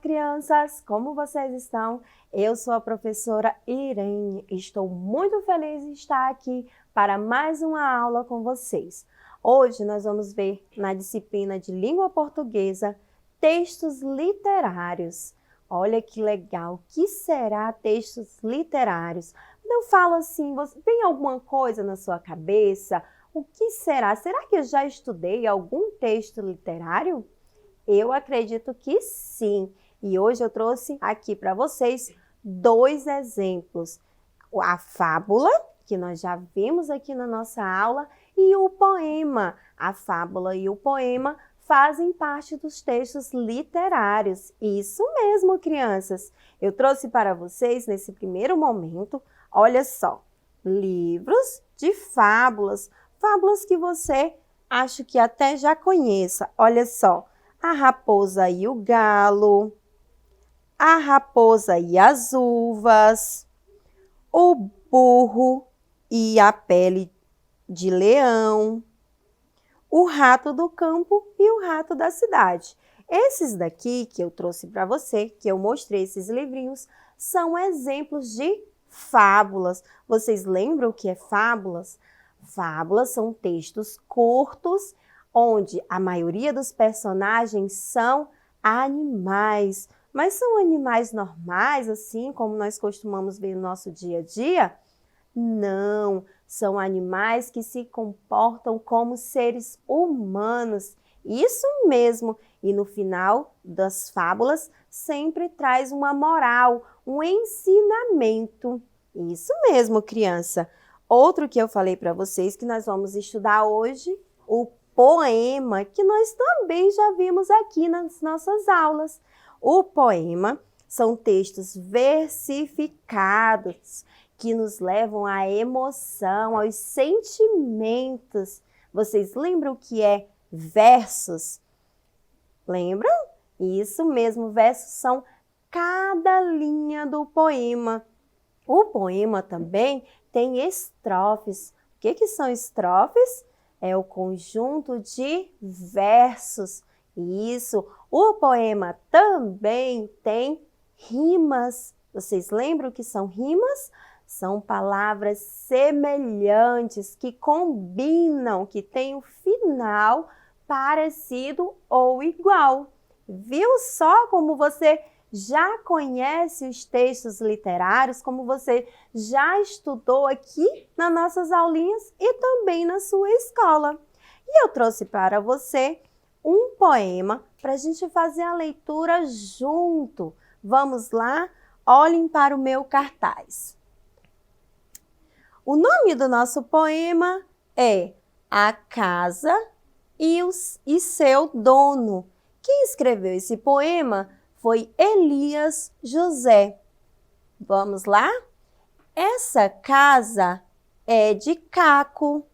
crianças! Como vocês estão? Eu sou a professora Irene e estou muito feliz de estar aqui para mais uma aula com vocês. Hoje nós vamos ver na disciplina de Língua Portuguesa textos literários. Olha que legal! O que será textos literários? Eu falo assim, tem alguma coisa na sua cabeça? O que será? Será que eu já estudei algum texto literário? Eu acredito que sim. E hoje eu trouxe aqui para vocês dois exemplos. A fábula, que nós já vimos aqui na nossa aula, e o poema. A fábula e o poema fazem parte dos textos literários. Isso mesmo, crianças. Eu trouxe para vocês, nesse primeiro momento, olha só, livros de fábulas. Fábulas que você acha que até já conheça. Olha só. A raposa e o galo, a raposa e as uvas, o burro e a pele de leão, o rato do campo e o rato da cidade. Esses daqui que eu trouxe para você, que eu mostrei esses livrinhos, são exemplos de fábulas. Vocês lembram o que é fábulas? Fábulas são textos curtos, onde a maioria dos personagens são animais. Mas são animais normais, assim como nós costumamos ver no nosso dia a dia? Não, são animais que se comportam como seres humanos. Isso mesmo! E no final das fábulas sempre traz uma moral, um ensinamento. Isso mesmo, criança! Outro que eu falei para vocês que nós vamos estudar hoje, o poema, que nós também já vimos aqui nas nossas aulas. O poema são textos versificados que nos levam à emoção, aos sentimentos. Vocês lembram o que é versos? Lembram? Isso mesmo, versos são cada linha do poema. O poema também tem estrofes. O que são estrofes? É o conjunto de versos. Isso. O poema também tem rimas. Vocês lembram o que são rimas? São palavras semelhantes que combinam, que têm um final parecido ou igual. Viu só como você já conhece os textos literários, como você já estudou aqui nas nossas aulinhas e também na sua escola. E eu trouxe para você um poema para a gente fazer a leitura junto. Vamos lá? Olhem para o meu cartaz. O nome do nosso poema é A Casa e Seu Dono. Quem escreveu esse poema foi Elias José. Vamos lá? Essa casa é de caco.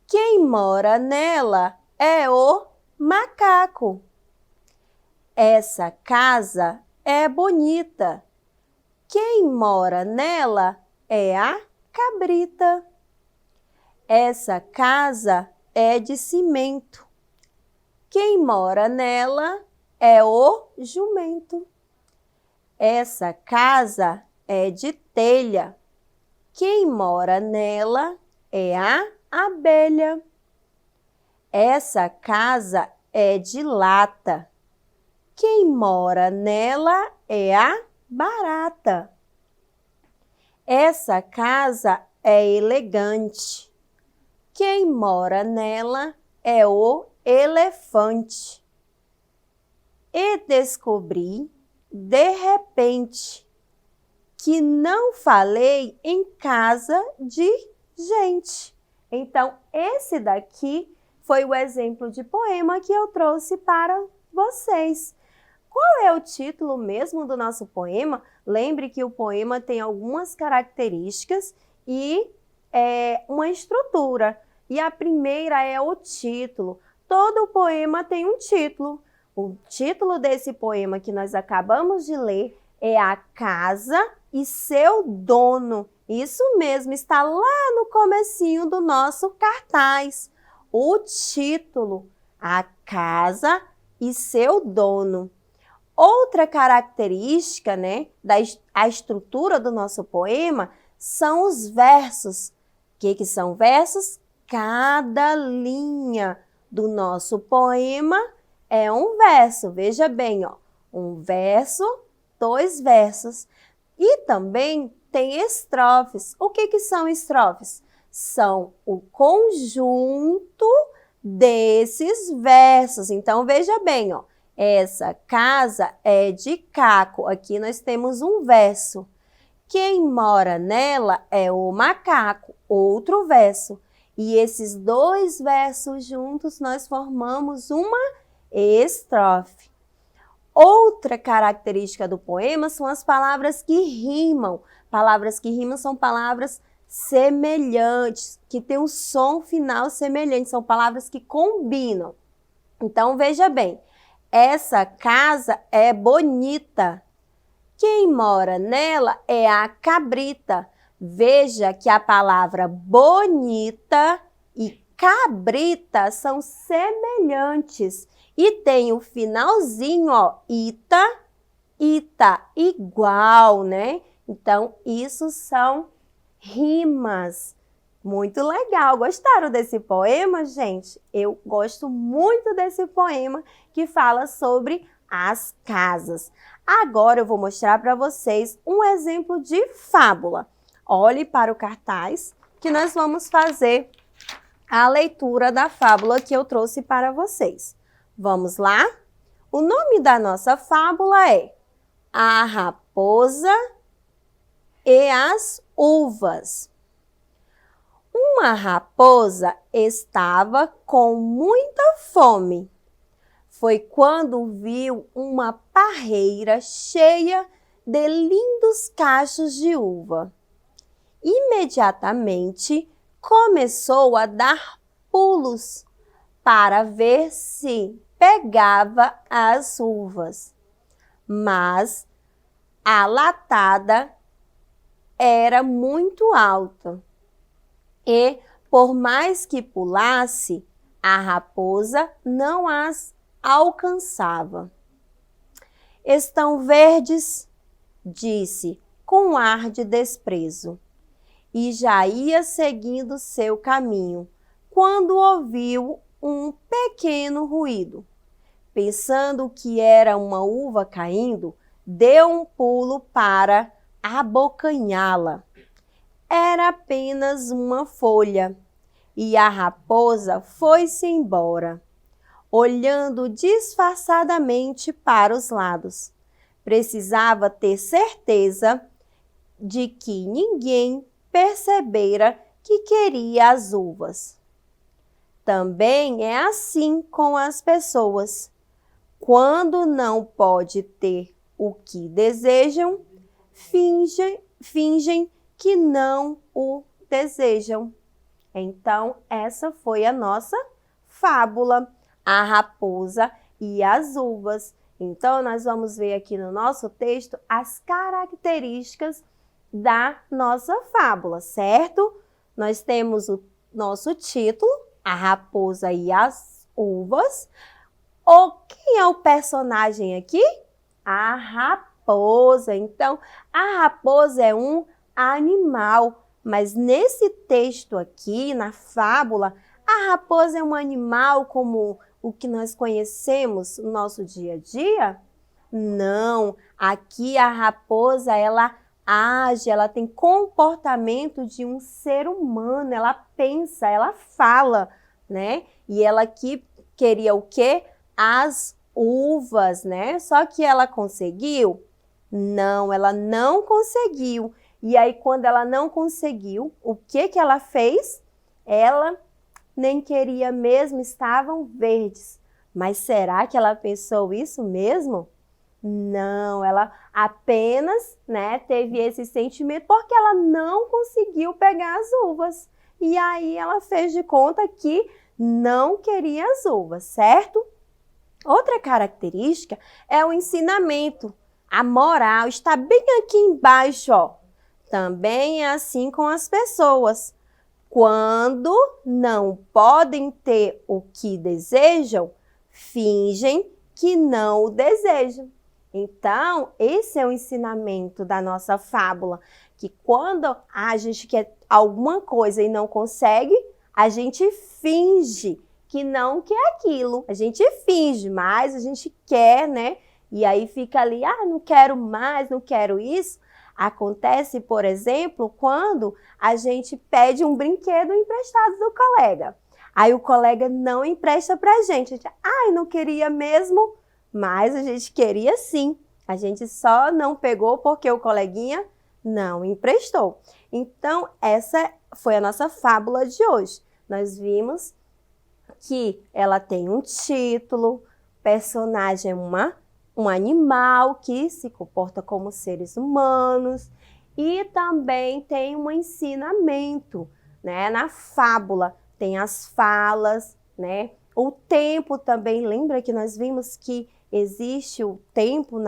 Quem mora nela é o macaco. Essa casa é bonita. Quem mora nela é a cabrita. Essa casa é de cimento. Quem mora nela é o jumento. Essa casa é de telha. Quem mora nela é a abelha. Essa casa é de lata. Quem mora nela é a barata. Essa casa é elegante. Quem mora nela é o elefante. E descobri, de repente, que não falei em casa de gente. Então, esse daqui foi o exemplo de poema que eu trouxe para vocês. Qual é o título mesmo do nosso poema? Lembre que o poema tem algumas características e uma estrutura. E a primeira é o título. Todo poema tem um título. O título desse poema que nós acabamos de ler é A Casa e Seu Dono. Isso mesmo, está lá no comecinho do nosso cartaz. O título, A Casa e Seu Dono. Outra característica, né, a estrutura do nosso poema são os versos. O que são versos? Cada linha do nosso poema é um verso. Veja bem, ó, um verso, 2 versos. E também tem estrofes. O que são estrofes? São o conjunto desses versos. Então, veja bem, ó, essa casa é de caco. Aqui nós temos um verso. Quem mora nela é o macaco, outro verso. E esses 2 versos juntos nós formamos uma estrofe. Outra característica do poema são as palavras que rimam. Palavras que rimam são palavras semelhantes, que têm um som final semelhante, são palavras que combinam. Então, veja bem, essa casa é bonita. Quem mora nela é a cabrita. Veja que a palavra bonita e cabrita são semelhantes. E tem o finalzinho, ó, ita, igual, né? Então, isso são rimas. Muito legal. Gostaram desse poema, gente? Eu gosto muito desse poema que fala sobre as casas. Agora eu vou mostrar para vocês um exemplo de fábula. Olhe para o cartaz que nós vamos fazer a leitura da fábula que eu trouxe para vocês. Vamos lá? O nome da nossa fábula é A Raposa e as Uvas. Uma raposa estava com muita fome. Foi quando viu uma parreira cheia de lindos cachos de uva. Imediatamente começou a dar pulos para ver se pegava as uvas. Mas a latada era muito alta e, por mais que pulasse, a raposa não as alcançava. Estão verdes, disse com ar de desprezo, e já ia seguindo seu caminho, quando ouviu um pequeno ruído. Pensando que era uma uva caindo, deu um pulo para abocanhá-la. Era apenas uma folha, e a raposa foi-se embora, olhando disfarçadamente para os lados. Precisava ter certeza de que ninguém percebera que queria as uvas. Também é assim com as pessoas. Quando não pode ter o que desejam, fingem que não o desejam. Então, essa foi a nossa fábula, a raposa e as uvas. Então, nós vamos ver aqui no nosso texto as características da nossa fábula, certo? Nós temos o nosso título, a raposa e as uvas. Quem é o personagem aqui? A raposa. Então, a raposa é um animal, mas nesse texto aqui, na fábula, a raposa é um animal como o que nós conhecemos no nosso dia a dia? Não, aqui a raposa, ela age, ela tem comportamento de um ser humano, ela pensa, ela fala, né? E ela aqui queria o quê? As uvas, né? Só que ela conseguiu? Não, ela não conseguiu. E aí, quando ela não conseguiu, o que ela fez? Ela nem queria mesmo, estavam verdes. Mas será que ela pensou isso mesmo? Não, ela apenas, né, teve esse sentimento porque ela não conseguiu pegar as uvas. E aí ela fez de conta que não queria as uvas, certo? Outra característica é o ensinamento. A moral está bem aqui embaixo, ó. Também é assim com as pessoas. Quando não podem ter o que desejam, fingem que não o desejam. Então, esse é o ensinamento da nossa fábula, que quando a gente quer alguma coisa e não consegue, a gente finge que não quer aquilo. A gente finge, mas a gente quer, né? E aí fica ali, não quero mais, não quero isso. Acontece, por exemplo, quando a gente pede um brinquedo emprestado do colega. Aí o colega não empresta pra gente. A gente, não queria mesmo, mas a gente queria sim. A gente só não pegou porque o coleguinha não emprestou. Então, essa foi a nossa fábula de hoje. Nós vimos que ela tem um título, personagem é um animal que se comporta como seres humanos e também tem um ensinamento, né? Na fábula tem as falas, né? O tempo também, lembra que nós vimos que existe o tempo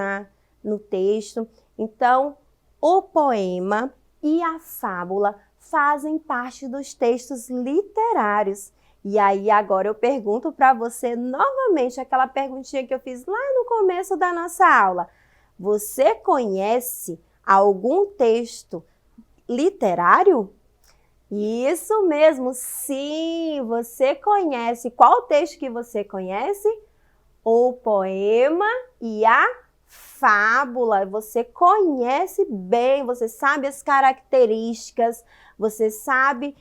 no texto. Então, o poema e a fábula fazem parte dos textos literários. E aí agora eu pergunto para você novamente aquela perguntinha que eu fiz lá no começo da nossa aula. Você conhece algum texto literário? Isso mesmo, sim, você conhece. Qual texto que você conhece? O poema e a fábula. Você conhece bem, você sabe as características, você sabe,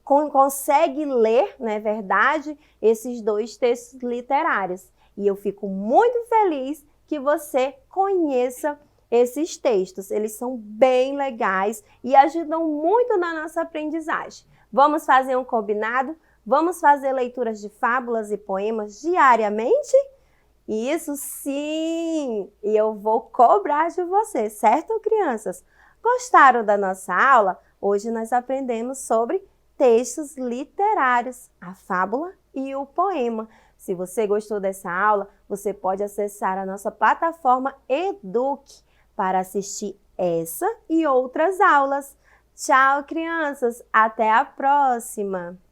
consegue ler, não é verdade, esses dois textos literários. E eu fico muito feliz que você conheça esses textos. Eles são bem legais e ajudam muito na nossa aprendizagem. Vamos fazer um combinado? Vamos fazer leituras de fábulas e poemas diariamente? Isso sim! E eu vou cobrar de você, certo, crianças? Gostaram da nossa aula? Hoje nós aprendemos sobre textos literários, a fábula e o poema. Se você gostou dessa aula, você pode acessar a nossa plataforma Eduque para assistir essa e outras aulas. Tchau, crianças! Até a próxima!